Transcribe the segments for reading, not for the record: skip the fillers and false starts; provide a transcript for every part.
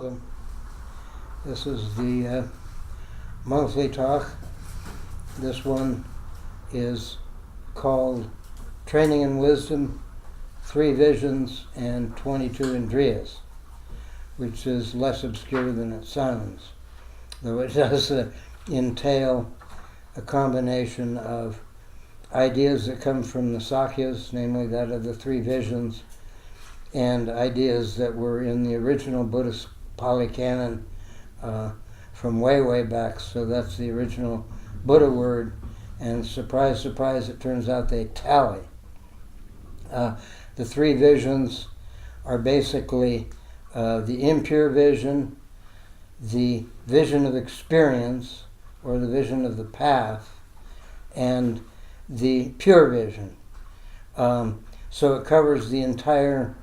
Welcome. This is the monthly talk. This one is called Training in Wisdom, 3 Visions and 22 Indriyas, which is less obscure than it sounds, though it does entail a combination of ideas that come from the Sakyas, namely that of the 3 visions, and ideas that were in the original Buddhist Pali Canon from way, way back. So that's the original Buddha word, and surprise, surprise, it turns out they tally. The 3 visions are basically the impure vision, the vision of experience, or the vision of the path, and the pure vision. So it covers the entire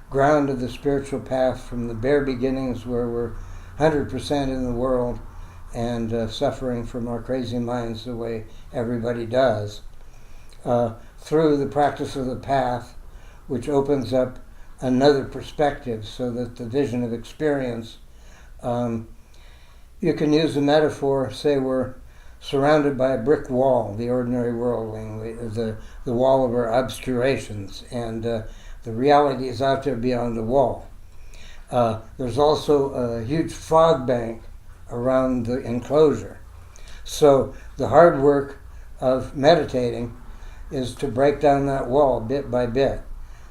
ground of the spiritual path from the bare beginnings where we're 100% in the world and suffering from our crazy minds the way everybody does, through the practice of the path, which opens up another perspective so that the vision of experience, you can use a metaphor, say we're surrounded by a brick wall, the ordinary worldling, the wall of our obscurations, and the reality is out there beyond the wall. There's also a huge fog bank around the enclosure. So the hard work of meditating is to break down that wall bit by bit.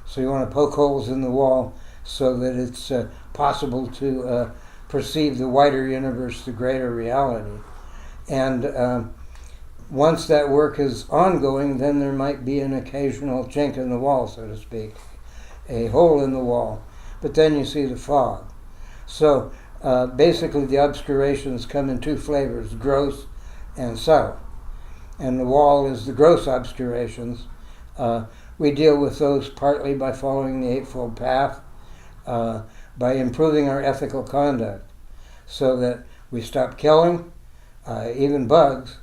So you want to poke holes in the wall so that it's possible to perceive the wider universe, the greater reality. And once that work is ongoing, then there might be an occasional chink in the wall, so to speak, a hole in the wall. But then you see the fog. So basically the obscurations come in 2 flavors, gross and subtle. And the wall is the gross obscurations. We deal with those partly by following the Eightfold Path, by improving our ethical conduct, so that we stop killing, even bugs,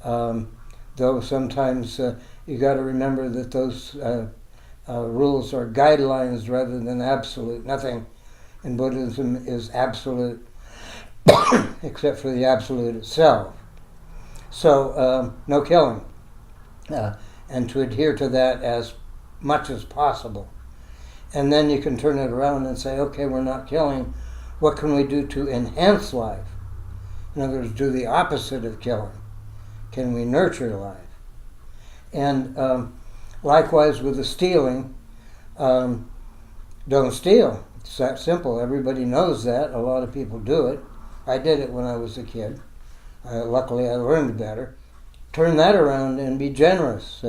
though sometimes you got to remember that those rules are guidelines rather than absolute. Nothing in Buddhism is absolute except for the absolute itself. So no killing, and to adhere to that as much as possible. And then you can turn it around and say, okay, we're not killing. What can we do to enhance life? In other words, do the opposite of killing. Can we nurture life? And likewise with the stealing, don't steal. It's that simple. Everybody knows that. A lot of people do it. I did it when I was a kid. Luckily, I learned better. Turn that around and be generous.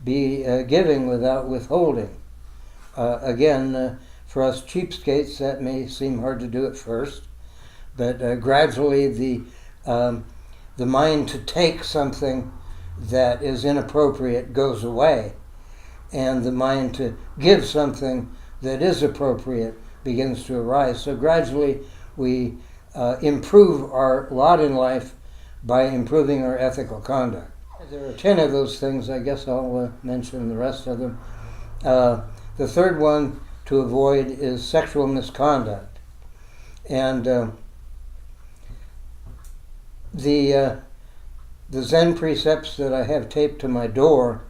Be giving without withholding. Again, for us cheapskates, that may seem hard to do at first, but gradually the mind to take something that is inappropriate goes away, and the mind to give something that is appropriate begins to arise. So gradually we improve our lot in life by improving our ethical conduct. There are 10 of those things. I guess I'll mention the rest of them. The third one to avoid is sexual misconduct. And the Zen precepts that I have taped to my door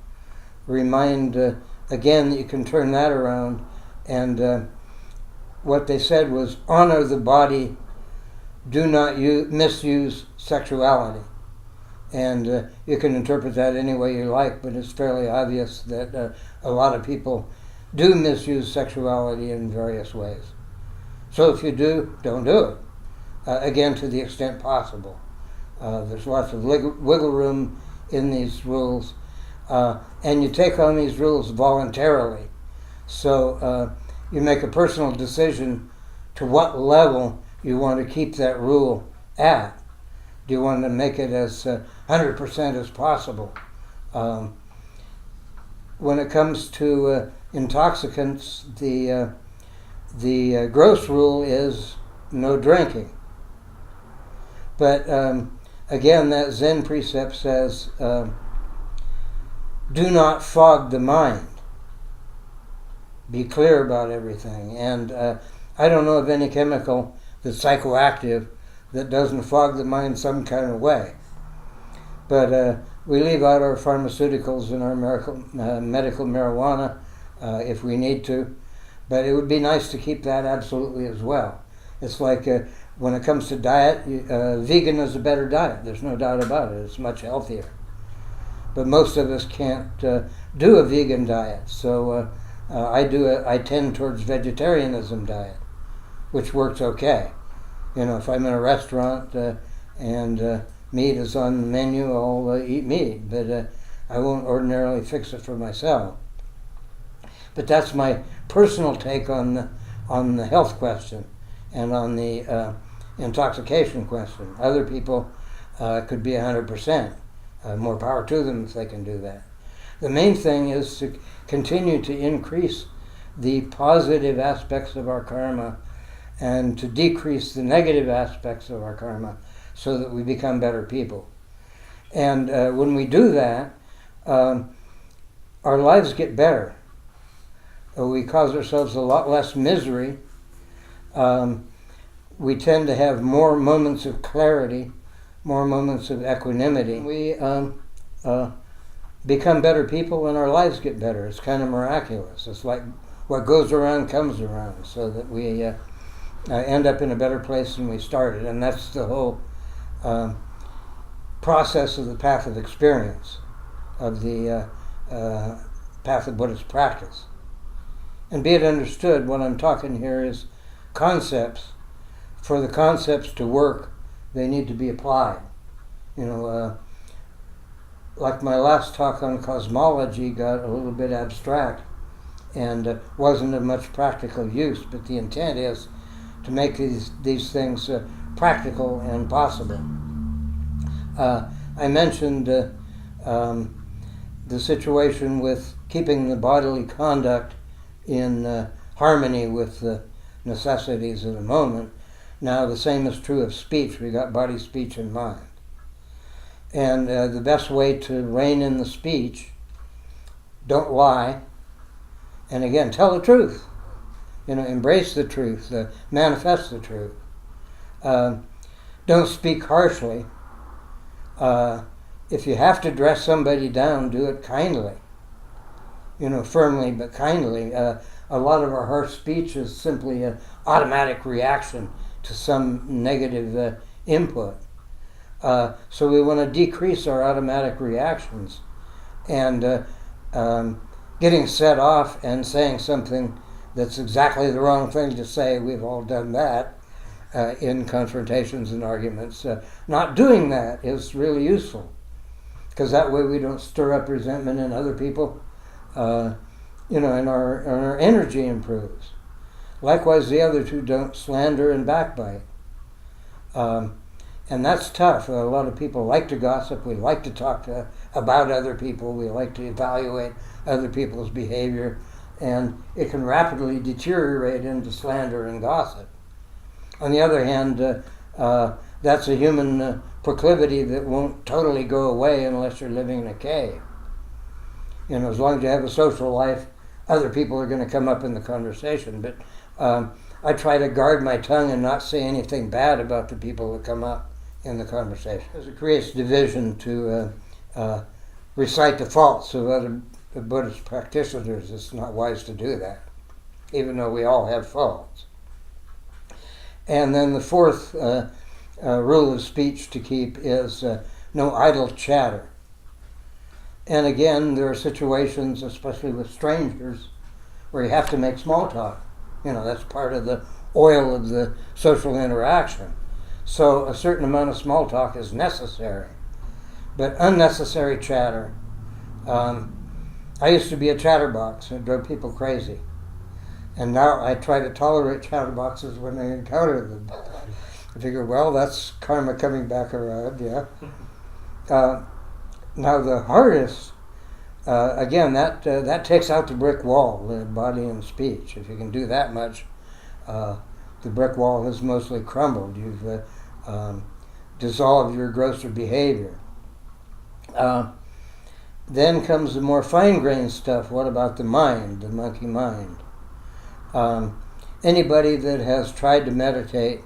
remind, again, that you can turn that around. And what they said was, honor the body, do not misuse sexuality. And you can interpret that any way you like, but it's fairly obvious that a lot of people do misuse sexuality in various ways. So if you do, don't do it. Again, to the extent possible. There's lots of wiggle room in these rules, and you take on these rules voluntarily. So you make a personal decision to what level you want to keep that rule at. Do you want to make it as 100% as possible? When it comes to intoxicants, the gross rule is no drinking. But again, that Zen precept says, do not fog the mind. Be clear about everything. And I don't know of any chemical that's psychoactive, that doesn't fog the mind some kind of way. But we leave out our pharmaceuticals and our medical marijuana if we need to. But it would be nice to keep that absolutely as well. It's like when it comes to diet, vegan is a better diet. There's no doubt about it. It's much healthier. But most of us can't do a vegan diet. So I tend towards vegetarianism diet, which works okay. If I'm in a restaurant and meat is on the menu, I'll eat meat. But I won't ordinarily fix it for myself. But that's my personal take on the health question and on the intoxication question. Other people could be 100%. More power to them if they can do that. The main thing is to continue to increase the positive aspects of our karma and to decrease the negative aspects of our karma so that we become better people. And when we do that, our lives get better. We cause ourselves a lot less misery. We tend to have more moments of clarity, more moments of equanimity. We become better people and our lives get better. It's kind of miraculous. It's like what goes around comes around, so that we end up in a better place than we started. And that's the whole process of the path of experience, of the path of Buddhist practice. And be it understood, what I'm talking here is concepts. For the concepts to work, they need to be applied. Like my last talk on cosmology got a little bit abstract and wasn't of much practical use, but the intent is to make these things practical and possible. I mentioned the situation with keeping the bodily conduct in harmony with the necessities of the moment. Now the same is true of speech. We got body, speech, and mind. And the best way to rein in the speech, don't lie, and again, tell the truth. Embrace the truth, manifest the truth. Don't speak harshly. If you have to dress somebody down, do it kindly. Firmly but kindly. A lot of our harsh speech is simply an automatic reaction to some negative input. So we want to decrease our automatic reactions. And getting set off and saying something that's exactly the wrong thing to say, we've all done that in confrontations and arguments. Not doing that is really useful, because that way we don't stir up resentment in other people, and our energy improves. Likewise, the other two, don't slander and backbite. And that's tough. A lot of people like to gossip. We like to talk about other people. We like to evaluate other people's behavior. And it can rapidly deteriorate into slander and gossip. On the other hand, that's a human proclivity that won't totally go away unless you're living in a cave. As long as you have a social life, other people are going to come up in the conversation. But I try to guard my tongue and not say anything bad about the people that come up in the conversation, because it creates division to recite the faults of other Buddhist practitioners. It's not wise to do that, even though we all have faults. And then the fourth rule of speech to keep is no idle chatter. And again, there are situations, especially with strangers, where you have to make small talk. That's part of the oil of the social interaction. So a certain amount of small talk is necessary. But unnecessary chatter, I used to be a chatterbox. It drove people crazy. And now I try to tolerate chatterboxes when I encounter them. I figure, well, that's karma coming back around, yeah. Now the hardest, again, that takes out the brick wall, the body and speech. If you can do that much, the brick wall has mostly crumbled. You've dissolved your grosser behavior. Then comes the more fine-grained stuff. What about the mind, the monkey mind? Anybody that has tried to meditate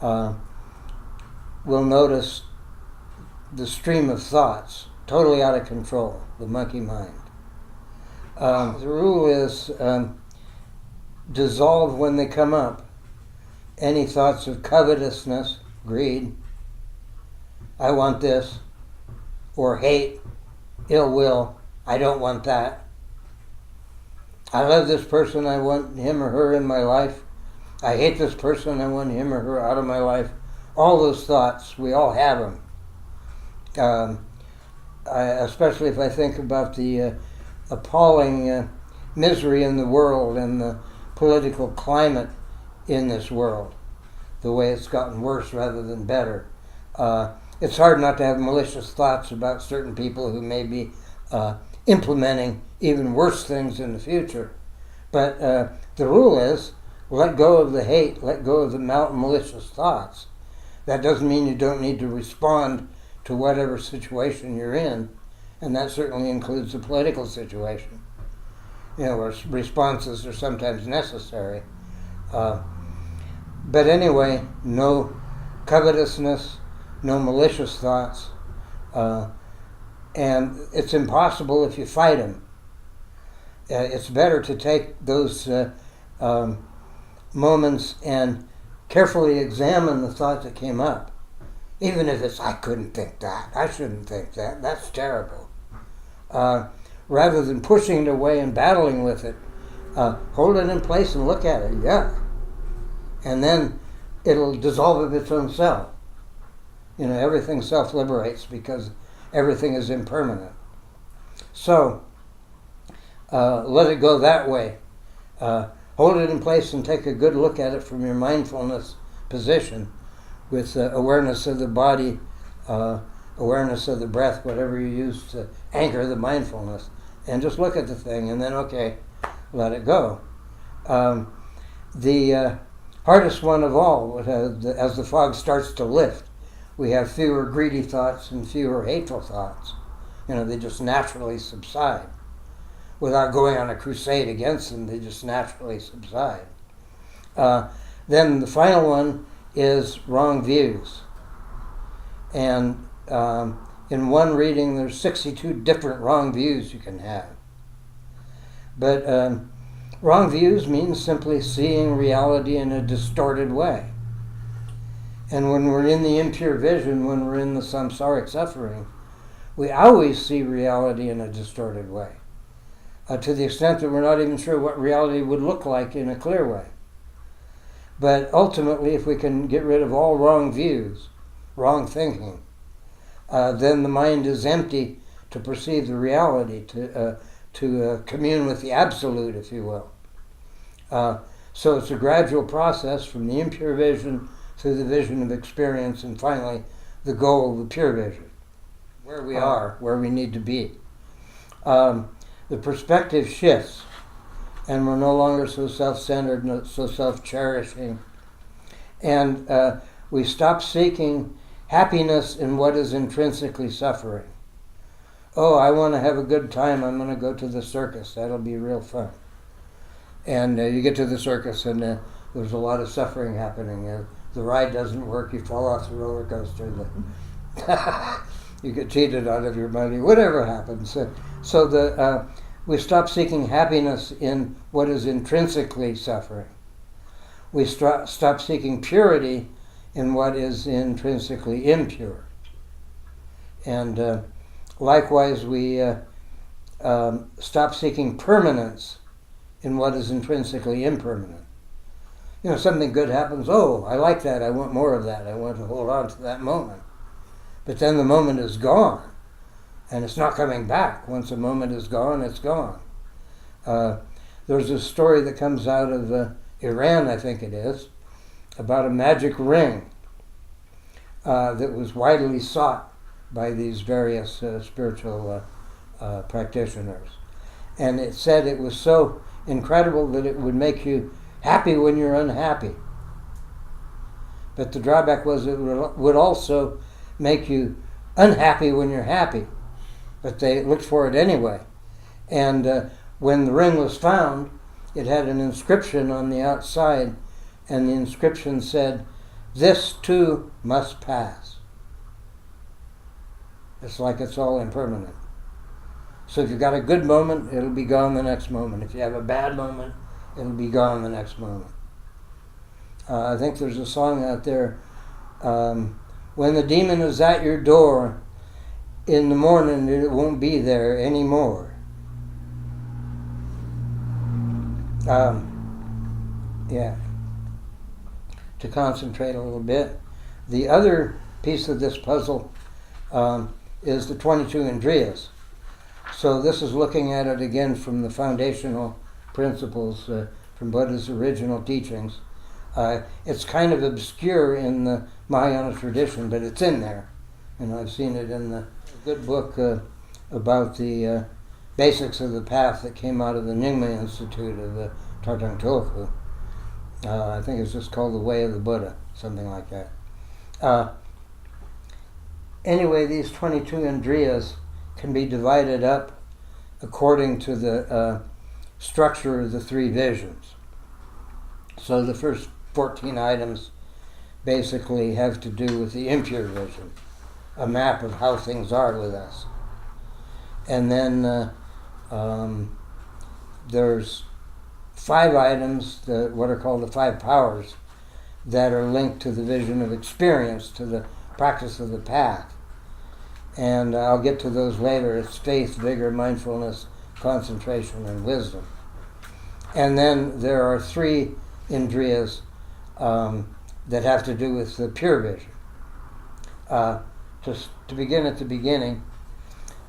will notice the stream of thoughts, totally out of control, the monkey mind. The rule is dissolve when they come up any thoughts of covetousness, greed, I want this, or hate, ill will, I don't want that. I love this person, I want him or her in my life. I hate this person, I want him or her out of my life. All those thoughts, we all have them. Especially if I think about the appalling misery in the world and the political climate in this world, the way it's gotten worse rather than better. It's hard not to have malicious thoughts about certain people who may be implementing even worse things in the future. But the rule is, let go of the hate, let go of the malicious thoughts. That doesn't mean you don't need to respond to whatever situation you're in, and that certainly includes the political situation, where responses are sometimes necessary. But anyway, no covetousness, no malicious thoughts, and it's impossible if you fight them. It's better to take those moments and carefully examine the thought that came up. Even if it's, I couldn't think that, I shouldn't think that, that's terrible. Rather than pushing it away and battling with it, hold it in place and look at it, and then it'll dissolve of its own self. Everything self-liberates because everything is impermanent. So, let it go that way. Hold it in place and take a good look at it from your mindfulness position with awareness of the body, awareness of the breath, whatever you use to anchor the mindfulness. And just look at the thing and then, okay, let it go. The hardest one of all, as the fog starts to lift, we have fewer greedy thoughts and fewer hateful thoughts. They just naturally subside. Without going on a crusade against them, they just naturally subside. Then the final one is wrong views. And in one reading, there's 62 different wrong views you can have. But wrong views means simply seeing reality in a distorted way. And when we're in the impure vision, when we're in the samsaric suffering, we always see reality in a distorted way. To the extent that we're not even sure what reality would look like in a clear way. But ultimately, if we can get rid of all wrong views, wrong thinking, then the mind is empty to perceive the reality, to commune with the absolute, if you will. So it's a gradual process from the impure vision through the vision of experience, and finally the goal of the pure vision, where we are, where we need to be. The perspective shifts, and we're no longer so self-centered, not so self-cherishing. And we stop seeking happiness in what is intrinsically suffering. Oh, I want to have a good time, I'm going to go to the circus, that'll be real fun. And you get to the circus and there's a lot of suffering happening. The ride doesn't work, you fall off the roller coaster, you get cheated out of your money, whatever happens. So we stop seeking happiness in what is intrinsically suffering. We stop seeking purity in what is intrinsically impure. And likewise, we stop seeking permanence in what is intrinsically impermanent. Something good happens, oh, I like that, I want more of that, I want to hold on to that moment. But then the moment is gone, and it's not coming back. Once a moment is gone, it's gone. There's a story that comes out of Iran, I think it is, about a magic ring that was widely sought by these various spiritual practitioners. And it said it was so incredible that it would make you happy when you're unhappy. But the drawback was it would also make you unhappy when you're happy. But they looked for it anyway. And when the ring was found, it had an inscription on the outside, and the inscription said, this too must pass. It's like it's all impermanent. So if you've got a good moment, it'll be gone the next moment. If you have a bad moment, it'll be gone the next moment. I think there's a song out there, when the demon is at your door, in the morning it won't be there anymore. Yeah. To concentrate a little bit. The other piece of this puzzle is the 22 Indriyas. So this is looking at it again from the foundational principles from Buddha's original teachings. It's kind of obscure in the Mahayana tradition, but it's in there. And I've seen it in the good book about the basics of the path that came out of the Nyingma Institute of Tartang Tulku. I think it's just called The Way of the Buddha, something like that. Anyway, these 22 Indriyas can be divided up according to the structure of the three visions. So the first 14 items basically have to do with the impure vision, a map of how things are with us. And then there's 5 items, what are called the 5 powers, that are linked to the vision of experience, to the practice of the path. And I'll get to those later. It's faith, vigor, mindfulness, concentration, and wisdom. And then there are 3 Indriyas that have to do with the pure vision. Just to begin at the beginning,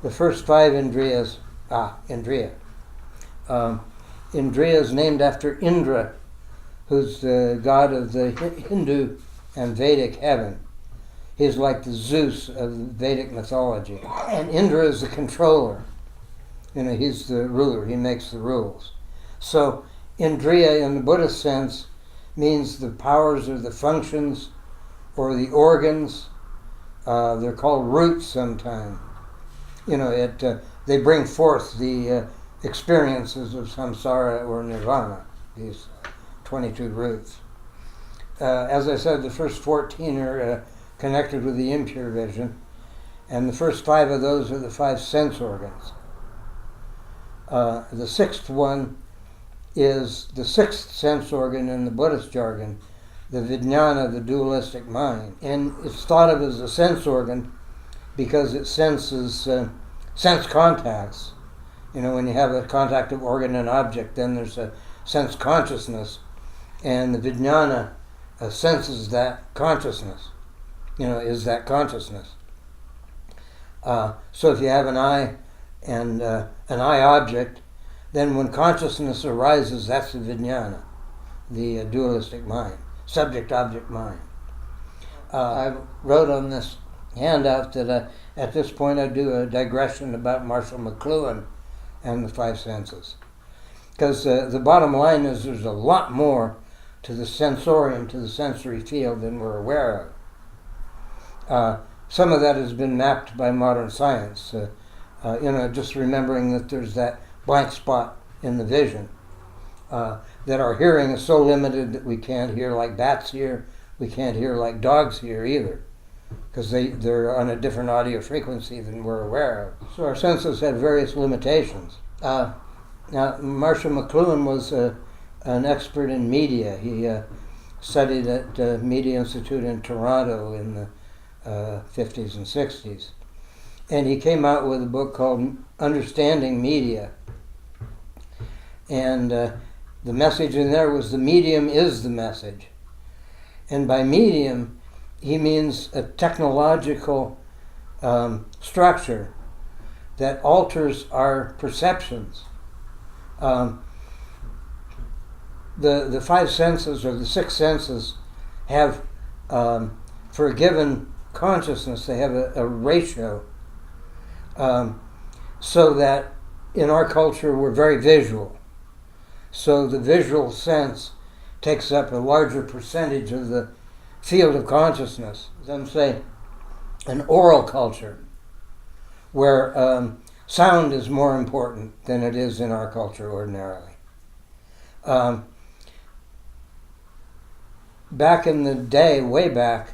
the first 5 Indriyas, Indriya. Indriya is named after Indra, who's the god of the Hindu and Vedic heaven. He's like the Zeus of Vedic mythology. And Indra is the controller. He's the ruler. He makes the rules. So Indriya, in the Buddhist sense, means the powers or the functions or the organs. They're called roots sometimes. They bring forth the experiences of samsara or nirvana, these 22 roots. As I said, the first 14 are connected with the impure vision, and the first 5 of those are the 5 sense organs. The 6th one is the 6th sense organ in the Buddhist jargon, the vijnana, the dualistic mind. And it's thought of as a sense organ because it senses sense contacts. When you have a contact of organ and object, then there's a sense consciousness, and the vijnana senses that consciousness, is that consciousness. So if you have an eye and an eye object, then when consciousness arises, that's the vijnana, the dualistic mind, subject-object mind. I wrote on this handout that at this point I do a digression about Marshall McLuhan and the 5 senses. Because the bottom line is there's a lot more to the sensorium, to the sensory field, than we're aware of. Some of that has been mapped by modern science. Just remembering that there's that blank spot in the vision. That our hearing is so limited that we can't hear like bats hear, we can't hear like dogs hear either, because they're on a different audio frequency than we're aware of. So our senses have various limitations. Now, Marshall McLuhan was an expert in media. He studied at the Media Institute in Toronto in the 50s and 60s. And he came out with a book called Understanding Media. And the message in there was the medium is the message. And by medium, he means a technological structure that alters our perceptions. The 5 senses, or the 6 senses, have, for a given consciousness, they have a ratio, so that in our culture we're very visual. So the visual sense takes up a larger percentage of the field of consciousness than, say, an oral culture, where sound is more important than it is in our culture ordinarily. back in the day, way back,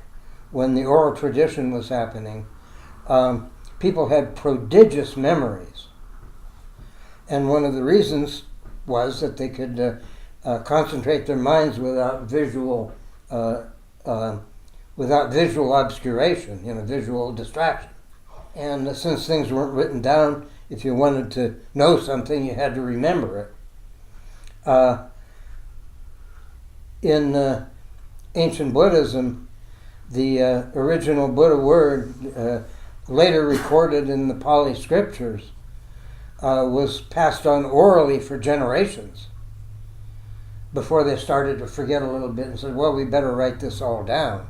when the oral tradition was happening, people had prodigious memories. And one of the reasons was that they could concentrate their minds without visual obscuration, visual distraction. And since things weren't written down, if you wanted to know something, you had to remember it. In ancient Buddhism, the original Buddha word, later recorded in the Pali scriptures, was passed on orally for generations before they started to forget a little bit and said, well, we better write this all down.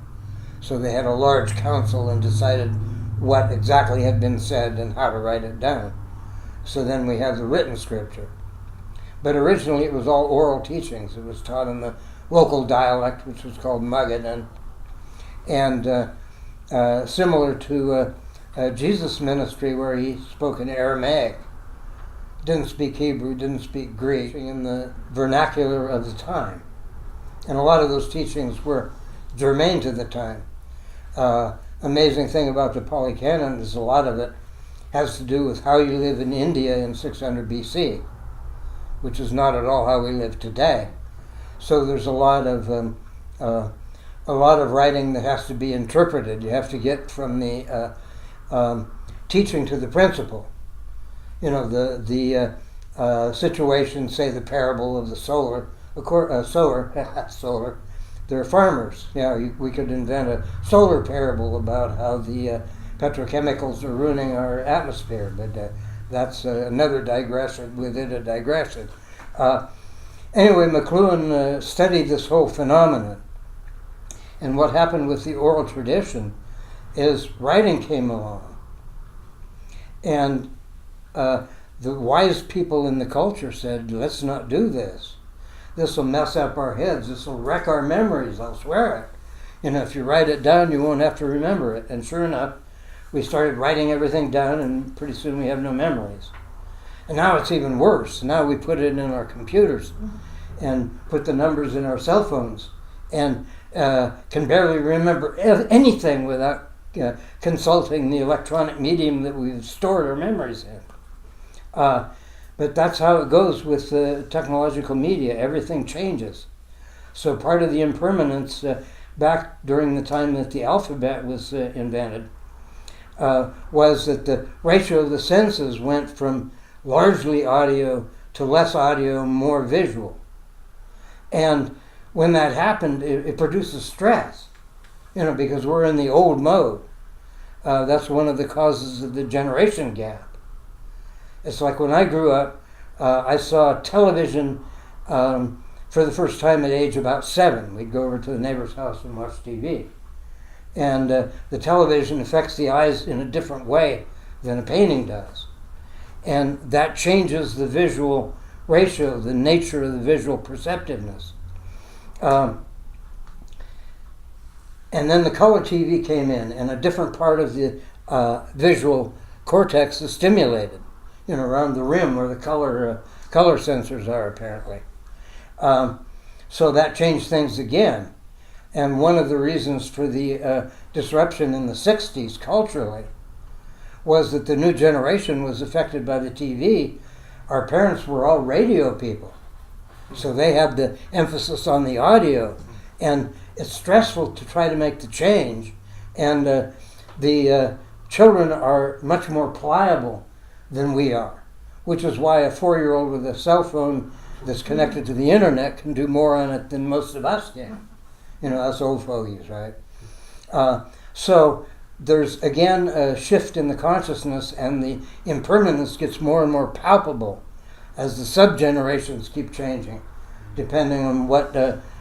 So they had a large council and decided what exactly had been said and how to write it down. So then we have the written scripture. But originally it was all oral teachings. It was taught in the local dialect, which was called Magadan. And similar to Jesus' ministry, where he spoke in Aramaic, didn't speak Hebrew, didn't speak Greek, in the vernacular of the time. And a lot of those teachings were germane to the time. Amazing thing about the Pali Canon is a lot of it has to do with how you live in India in 600 BC, which is not at all how we live today. So there's a lot of writing that has to be interpreted. You have to get from the teaching to the principle. The situation, say the parable of the sower. They're farmers. We could invent a solar parable about how the petrochemicals are ruining our atmosphere, but that's another digression within a digression. Anyway, McLuhan studied this whole phenomenon. And what happened with the oral tradition is writing came along. And the wise people in the culture said, let's not do this. This will mess up our heads. This will wreck our memories. I'll swear it. If you write it down, you won't have to remember it. And sure enough, we started writing everything down, and pretty soon we have no memories. And now it's even worse. Now we put it in our computers and put the numbers in our cell phones and can barely remember anything without consulting the electronic medium that we've stored our memories in. But that's how it goes with technological media. Everything changes. So part of the impermanence back during the time that the alphabet was invented was that the ratio of the senses went from largely audio to less audio, more visual. And when that happened, it produces stress, because we're in the old mode. That's one of the causes of the generation gap. It's like when I grew up, I saw television for the first time at age about 7. We'd go over to the neighbor's house and watch TV. And the television affects the eyes in a different way than a painting does. And that changes the visual ratio, the nature of the visual perceptiveness. And then the color TV came in, and a different part of the visual cortex is stimulated, around the rim where the color sensors are, apparently. So that changed things again. And one of the reasons for the disruption in the 60s culturally was that the new generation was affected by the TV. Our parents were all radio people. So they had the emphasis on the audio. And it's stressful to try to make the change. And the children are much more pliable than we are, which is why a 4-year-old with a cell phone that's connected to the internet can do more on it than most of us can. Us old fogies, right? So there's, again, a shift in the consciousness, and the impermanence gets more and more palpable as the sub-generations keep changing, depending on what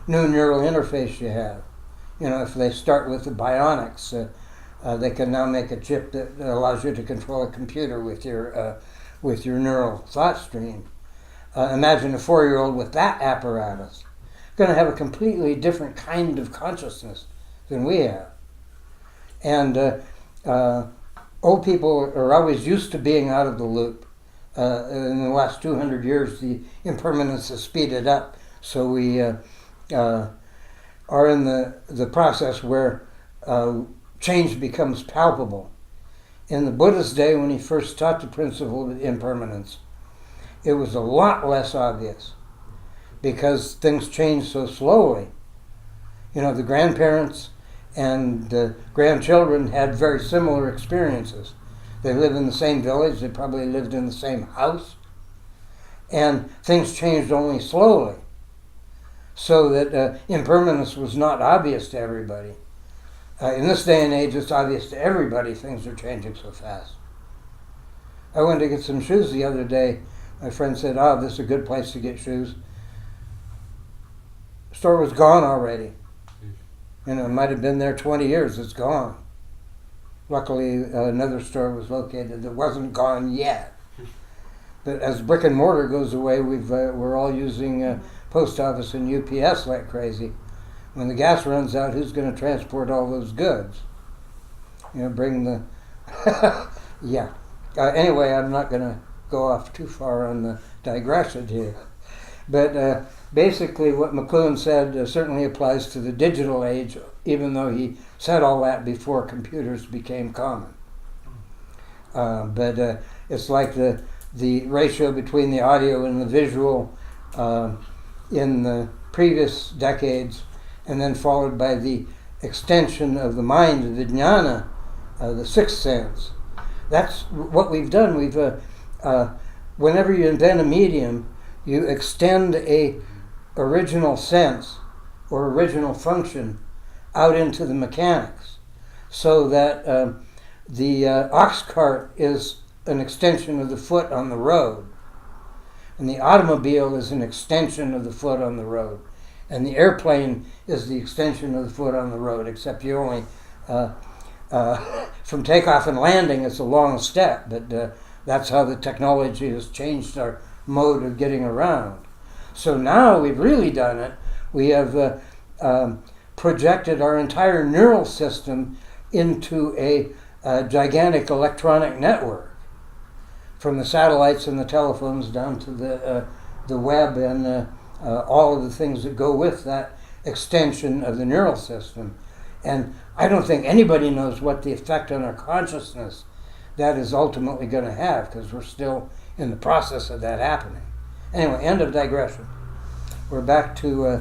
new neural interface you have. If they start with the bionics, they can now make a chip that allows you to control a computer with your neural thought stream. Imagine a 4-year-old with that apparatus. Going to have a completely different kind of consciousness than we have. And old people are always used to being out of the loop. In the last 200 years, the impermanence has speeded up, so we are in the process where change becomes palpable. In the Buddha's day, when he first taught the principle of impermanence, it was a lot less obvious because things change so slowly. You know, the grandparents and the grandchildren had very similar experiences. They lived in the same village, they probably lived in the same house, and things changed only slowly, so that impermanence was not obvious to everybody. In this day and age, it's obvious to everybody things are changing so fast. I went to get some shoes the other day. My friend said, "Oh, this is a good place to get shoes." The store was gone already. You know, it might have been there 20 years. It's gone. Luckily, another store was located that wasn't gone yet. But as brick and mortar goes away, we're all using post office and UPS like crazy. When the gas runs out, who's going to transport all those goods? You know, bring the... yeah. Anyway, I'm not going to go off too far on the digression here. But basically what McLuhan said certainly applies to the digital age, even though he said all that before computers became common. But it's like the ratio between the audio and the visual in the previous decades, and then followed by the extension of the mind, the vijnana, the sixth sense. That's what we've done. We've whenever you invent a medium, you extend a original sense or original function out into the mechanics, so that the ox cart is an extension of the foot on the road, and the automobile is an extension of the foot on the road, and the airplane is the extension of the foot on the road, except you only from takeoff and landing it's a long step, but that's how the technology has changed our mode of getting around. So now we've really done it. We have projected our entire neural system into a gigantic electronic network, from the satellites and the telephones down to the web and all of the things that go with that extension of the neural system. And I don't think anybody knows what the effect on our consciousness that is ultimately going to have, because we're still in the process of that happening. Anyway, end of digression. We're back to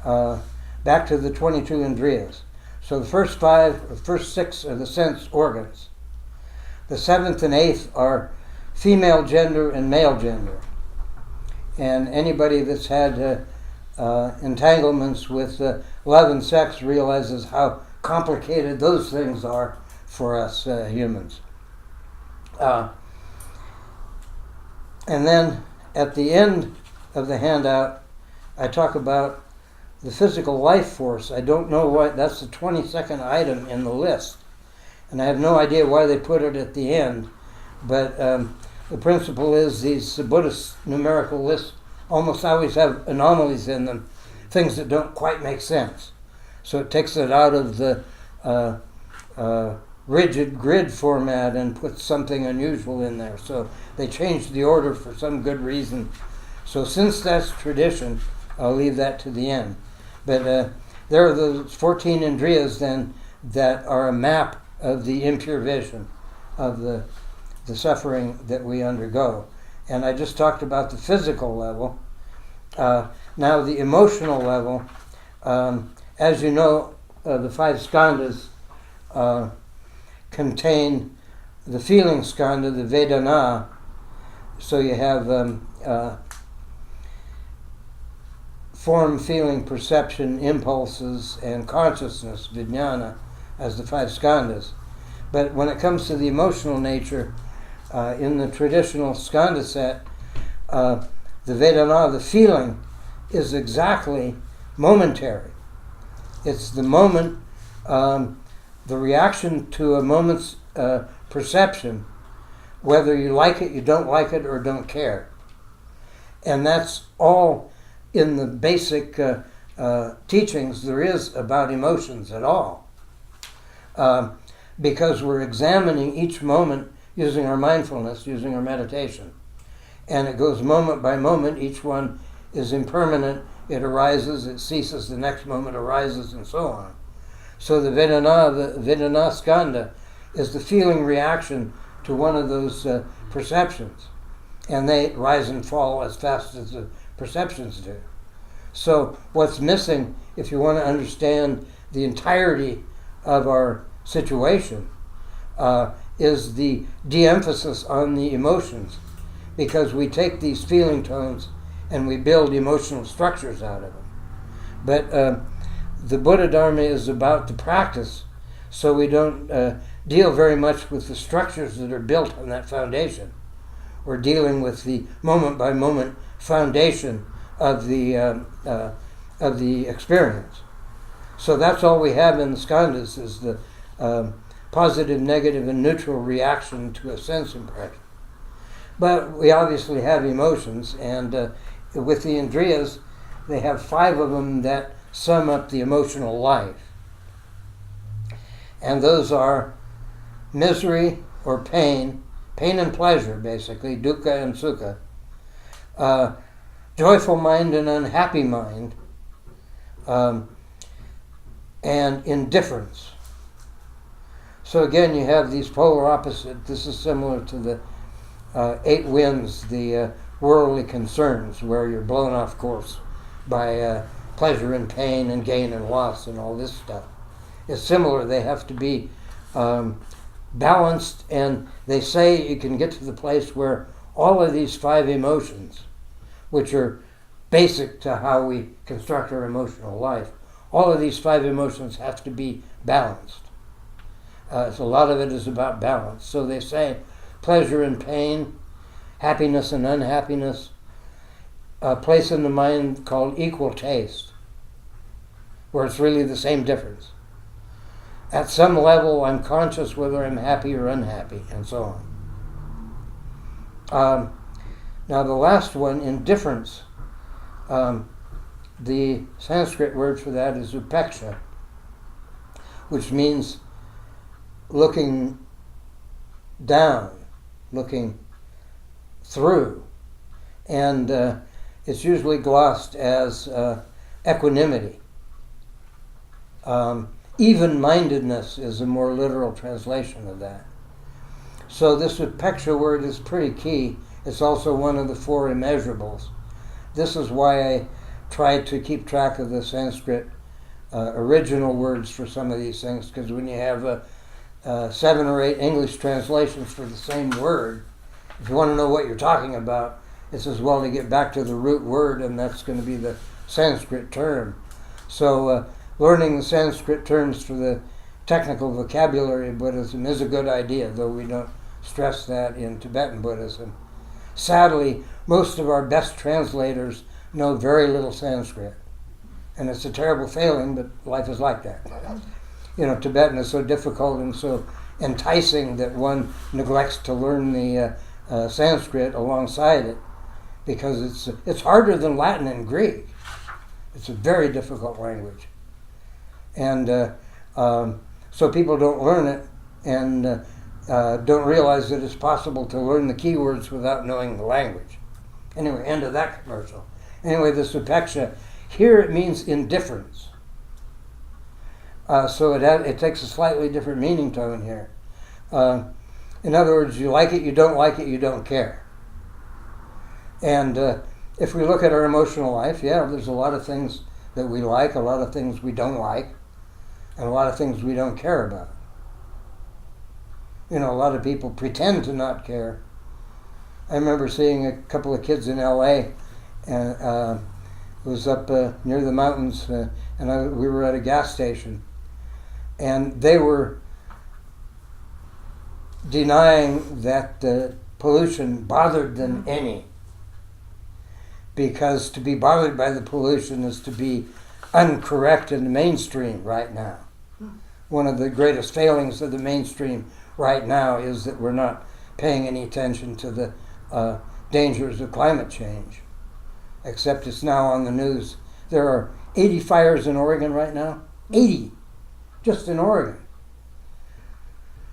the 22 Indriyas. So the first six are the sense organs. The seventh and eighth are female gender and male gender. And anybody that's had entanglements with love and sex realizes how complicated those things are for us humans. And then at the end of the handout, I talk about the physical life force. I don't know why, that's the 22nd item in the list. And I have no idea why they put it at the end. But the principle is these Buddhist numerical lists almost always have anomalies in them, things that don't quite make sense. So it takes it out of the rigid grid format and puts something unusual in there. So they changed the order for some good reason. So since that's tradition, I'll leave that to the end. But there are those 14 Indriyas then that are a map of the impure vision, of the suffering that we undergo. And I just talked about the physical level. Now the emotional level, as you know, the five skandhas contain the feeling skandha, the vijnana. So you have form, feeling, perception, impulses, and consciousness, vijnana, as the five skandhas. But when it comes to the emotional nature, in the traditional skandha set, the vijnana, the feeling, is exactly momentary. It's the moment, the reaction to a moment's perception, whether you like it, you don't like it, or don't care. And that's all in the basic teachings there is about emotions at all. Because we're examining each moment using our mindfulness, using our meditation. And it goes moment by moment. Each one is impermanent It arises, it ceases, the next moment arises, and so on. So the vijnana skandha is the feeling reaction to one of those perceptions. And they rise and fall as fast as the perceptions do. So what's missing, if you want to understand the entirety of our situation, is the de-emphasis on the emotions, because we take these feeling tones and we build emotional structures out of them. But the Buddha Dharma is about the practice, so we don't deal very much with the structures that are built on that foundation. We're dealing with the moment-by-moment foundation of the experience. So that's all we have in the skandhas, is the positive, negative, and neutral reaction to a sense impression. But we obviously have emotions, and with the Indriyas, they have 5 of them that sum up the emotional life. And those are misery or pain and pleasure, basically, dukkha and sukha, joyful mind and unhappy mind, and indifference. So again, you have these polar opposites. This is similar to the 8 winds, the worldly concerns, where you're blown off course by pleasure and pain and gain and loss and all this stuff. It's similar. They have to be balanced, and they say you can get to the place where all of these 5 emotions, which are basic to how we construct our emotional life, all of these 5 emotions have to be balanced. So a lot of it is about balance. So they say pleasure and pain, happiness and unhappiness, a place in the mind called equal taste, where it's really the same difference. At some level, I'm conscious whether I'm happy or unhappy, and so on. Now the last one, indifference, the Sanskrit word for that is upeksha, which means looking down, looking through. And it's usually glossed as equanimity. Even-mindedness is a more literal translation of that. So this upeksha word is pretty key. It's also one of the 4 immeasurables. This is why I try to keep track of the Sanskrit original words for some of these things, because when you have 7 or 8 English translations for the same word, if you want to know what you're talking about, it's as well to get back to the root word, and that's going to be the Sanskrit term. So learning the Sanskrit terms for the technical vocabulary of Buddhism is a good idea, though we don't stress that in Tibetan Buddhism. Sadly, most of our best translators know very little Sanskrit. And it's a terrible failing, but life is like that. You know, Tibetan is so difficult and so enticing that one neglects to learn the Sanskrit alongside it, because it's harder than Latin and Greek. It's a very difficult language. And so people don't learn it and don't realize that it's possible to learn the keywords without knowing the language. Anyway, end of that commercial. Anyway, this upeksha, here it means indifference. So it takes a slightly different meaning tone here. In other words, you like it, you don't like it, you don't care. And if we look at our emotional life, yeah, there's a lot of things that we like, a lot of things we don't like, and a lot of things we don't care about. You know, a lot of people pretend to not care. I remember seeing a couple of kids in L.A., and it was up near the mountains, and we were at a gas station, and they were denying that pollution bothered them any, because to be bothered by the pollution is to be uncorrect in the mainstream right now. One of the greatest failings of the mainstream right now is that we're not paying any attention to the dangers of climate change, except it's now on the news. There are 80 fires in Oregon right now. 80, just in Oregon.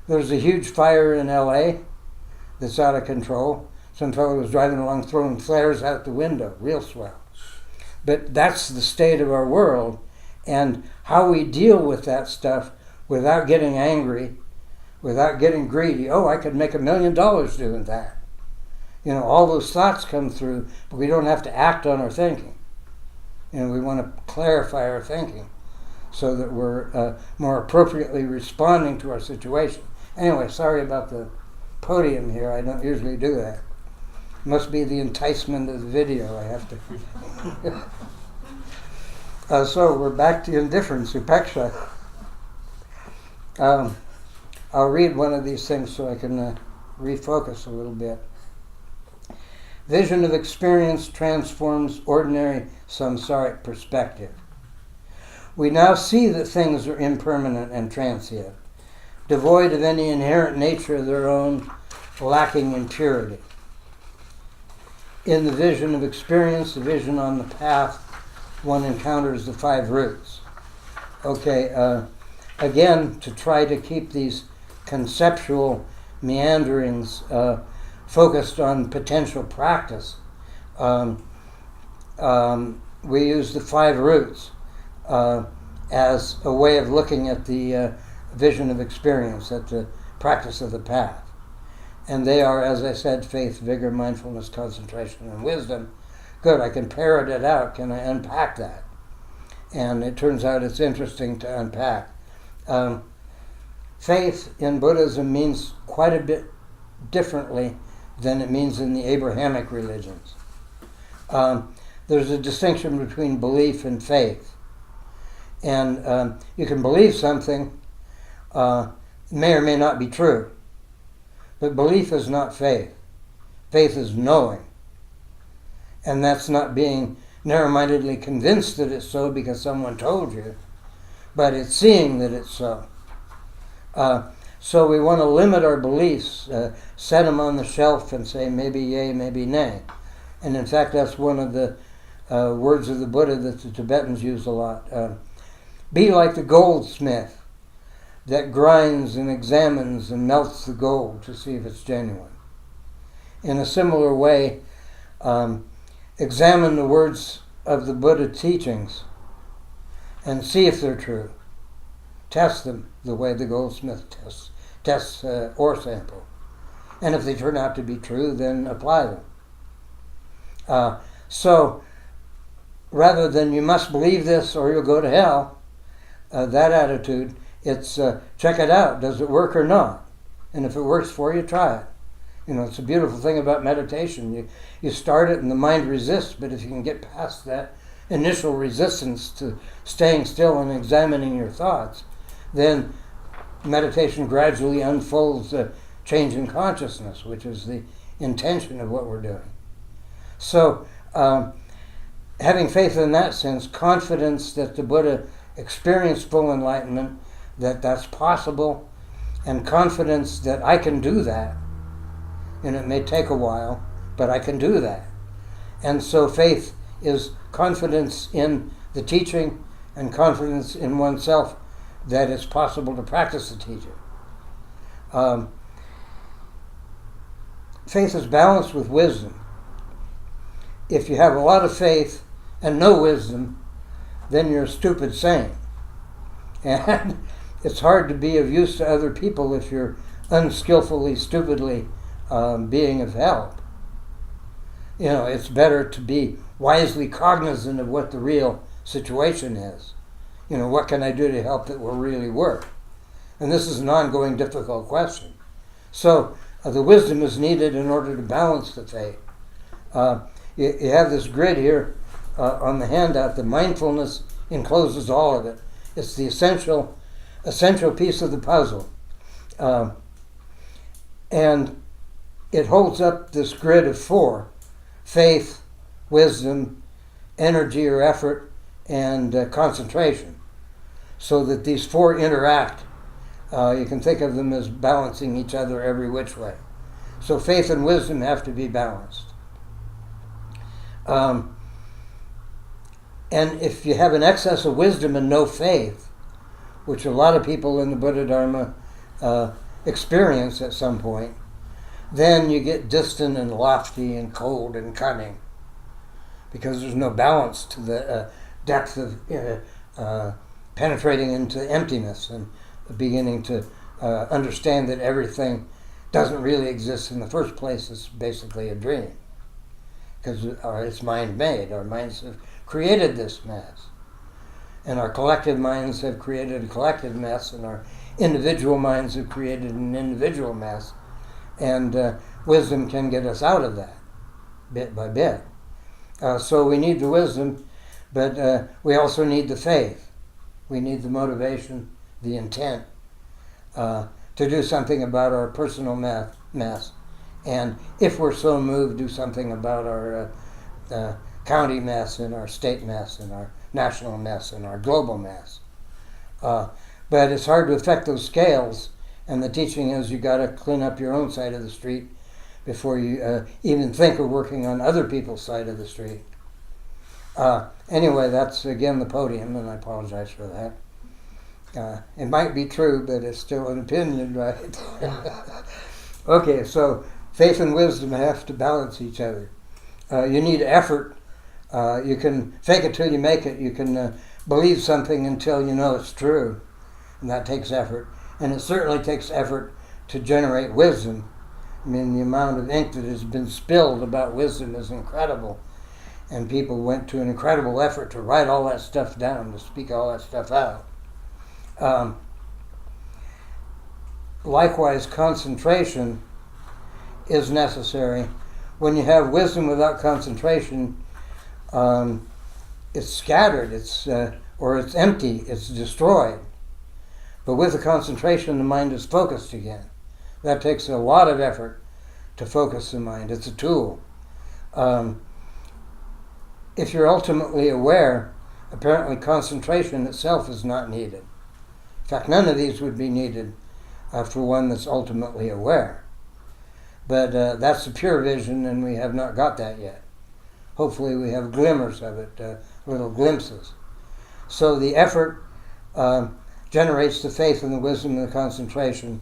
There's a huge fire in LA that's out of control. Some fellow was driving along throwing flares out the window, real swell. But that's the state of our world, and how we deal with that stuff without getting angry, without getting greedy. Oh, I could make $1 million doing that. All those thoughts come through, but we don't have to act on our thinking. We want to clarify our thinking so that we're more appropriately responding to our situation. Anyway, sorry about the podium here. I don't usually do that. Must be the enticement of the video. I have to. So we're back to indifference, upeksha. I'll read one of these things so I can refocus a little bit. Vision of experience transforms ordinary samsaric perspective. We now see that things are impermanent and transient, devoid of any inherent nature of their own, lacking in purity. In the vision of experience, the vision on the path, one encounters the 5 roots. Okay, again, to try to keep these conceptual meanderings focused on potential practice, we use the 5 roots as a way of looking at the vision of experience, at the practice of the path. And they are, as I said, faith, vigor, mindfulness, concentration, and wisdom. Good, I can parrot it out. Can I unpack that? And it turns out it's interesting to unpack. Faith in Buddhism means quite a bit differently than it means in the Abrahamic religions. There's a distinction between belief and faith. And you can believe something, may or may not be true. But belief is not faith. Faith is knowing. And that's not being narrow-mindedly convinced that it's so because someone told you, but it's seeing that it's so. So we want to limit our beliefs, set them on the shelf and say maybe yay, maybe nay. And in fact, that's one of the words of the Buddha that the Tibetans use a lot. Be like the goldsmith that grinds and examines and melts the gold to see if it's genuine. In a similar way, examine the words of the Buddha teachings and see if they're true. Test them the way the goldsmith tests ore sample. And if they turn out to be true, then apply them. So rather than you must believe this or you'll go to hell, that attitude, it's check it out. Does it work or not? And if it works for you, try it. It's a beautiful thing about meditation. You start it and the mind resists, but if you can get past that initial resistance to staying still and examining your thoughts, then meditation gradually unfolds a change in consciousness, which is the intention of what we're doing. So, having faith in that sense, confidence that the Buddha experienced full enlightenment, that that's possible, and confidence that I can do that. And it may take a while, but I can do that. And so faith is confidence in the teaching and confidence in oneself that it's possible to practice the teaching. Faith is balanced with wisdom. If you have a lot of faith and no wisdom, then you're a stupid saint. And it's hard to be of use to other people if you're unskillfully, stupidly being of help. It's better to be wisely cognizant of what the real situation is. What can I do to help that will really work? And this is an ongoing difficult question. So the wisdom is needed in order to balance the faith. You have this grid here on the handout. The mindfulness encloses all of it. It's the essential piece of the puzzle. And it holds up this grid of 4: faith, wisdom, energy or effort, and concentration. So that these 4 interact. You can think of them as balancing each other every which way. So faith and wisdom have to be balanced. And if you have an excess of wisdom and no faith, which a lot of people in the Buddha Dharma experience at some point, then you get distant and lofty and cold and cunning. because there's no balance to the depth of penetrating into emptiness and beginning to understand that everything doesn't really exist in the first place. It's basically a dream, because it's mind-made. Our minds have created this mess, and our collective minds have created a collective mess, and our individual minds have created an individual mess, and wisdom can get us out of that bit by bit. So we need the wisdom, but we also need the faith. We need the motivation, the intent to do something about our personal mess, and if we're so moved, do something about our county mess and our state mess and our national mess and our global mess. But it's hard to affect those scales, and the teaching is you got to clean up your own side of the street before you even think of working on other people's side of the street. Anyway, that's again the podium, and I apologize for that. It might be true, but it's still an opinion, right? Okay, so faith and wisdom have to balance each other. You need effort. You can fake it till you make it. You can believe something until you know it's true, and that takes effort. And it certainly takes effort to generate wisdom. I mean, the amount of ink that has been spilled about wisdom is incredible. And people went to an incredible effort to write all that stuff down, to speak all that stuff out. Likewise, concentration is necessary. When you have wisdom without concentration, it's scattered, or it's empty, it's destroyed. But with the concentration, the mind is focused again. That takes a lot of effort to focus the mind. It's a tool. If you're ultimately aware, apparently concentration itself is not needed. In fact, none of these would be needed for one that's ultimately aware. But that's the pure vision, and we have not got that yet. Hopefully we have glimmers of it, little glimpses. So the effort generates the faith and the wisdom and the concentration.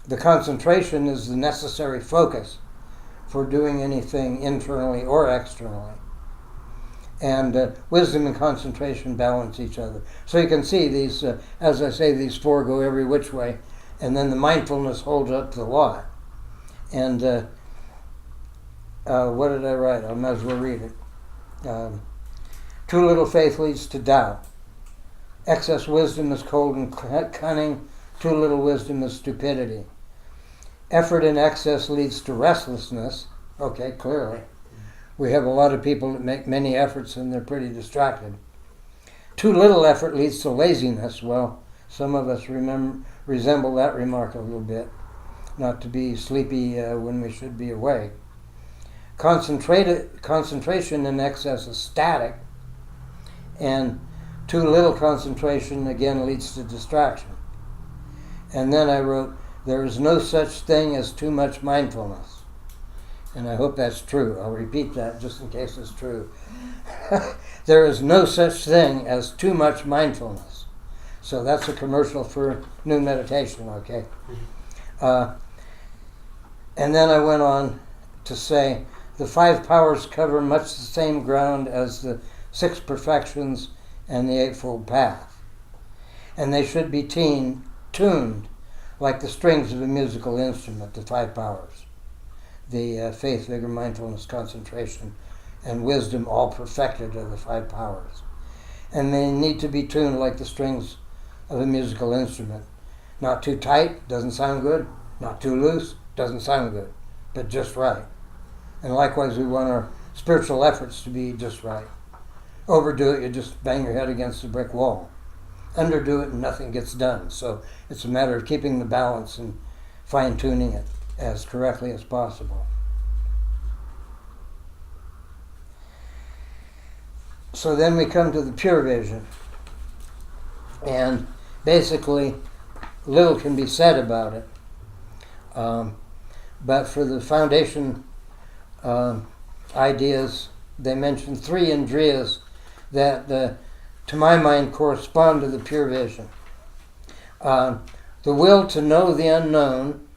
The concentration is the necessary focus for doing anything internally or externally. And wisdom and concentration balance each other. So you can see these, as I say, these four go every which way, and then the mindfulness holds up the lot. And what did I write? I might as well read it. Too little faith leads to doubt. Excess wisdom is cold and cunning. Too little wisdom is stupidity. Effort in excess leads to restlessness. Okay, clearly. We have a lot of people that make many efforts and they're pretty distracted. Too little effort leads to laziness. Well, some of us resemble that remark a little bit. Not to be sleepy when we should be awake. Concentration in excess is static, and too little concentration again leads to distraction. And then I wrote, there is no such thing as too much mindfulness. And I hope that's true. I'll repeat that just in case it's true. There is no such thing as too much mindfulness. So that's a commercial for new meditation, okay? And then I went on to say, the 5 powers cover much the same ground as the 6 perfections and the Eightfold Path. And they should be tuned like the strings of a musical instrument, the 5 powers. The faith, vigor, mindfulness, concentration, and wisdom, all perfected are the 5 powers. And they need to be tuned like the strings of a musical instrument. Not too tight, doesn't sound good. Not too loose, doesn't sound good. But just right. And likewise, we want our spiritual efforts to be just right. Overdo it, you just bang your head against a brick wall. Underdo it, and nothing gets done. So it's a matter of keeping the balance and fine-tuning it as correctly as possible. So then we come to the pure vision. And basically, little can be said about it. But for the foundation ideas, they mention 3 indriyas that, to my mind, correspond to the pure vision. The will to know the unknown,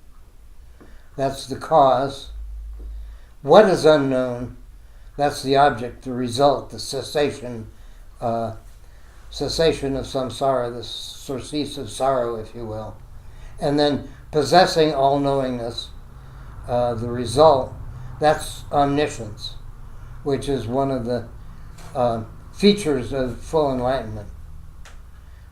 that's the cause. What is unknown? That's the object, the result, the cessation of samsara, the surcease of sorrow, if you will. And then possessing all knowingness, the result, that's omniscience, which is one of the features of full enlightenment.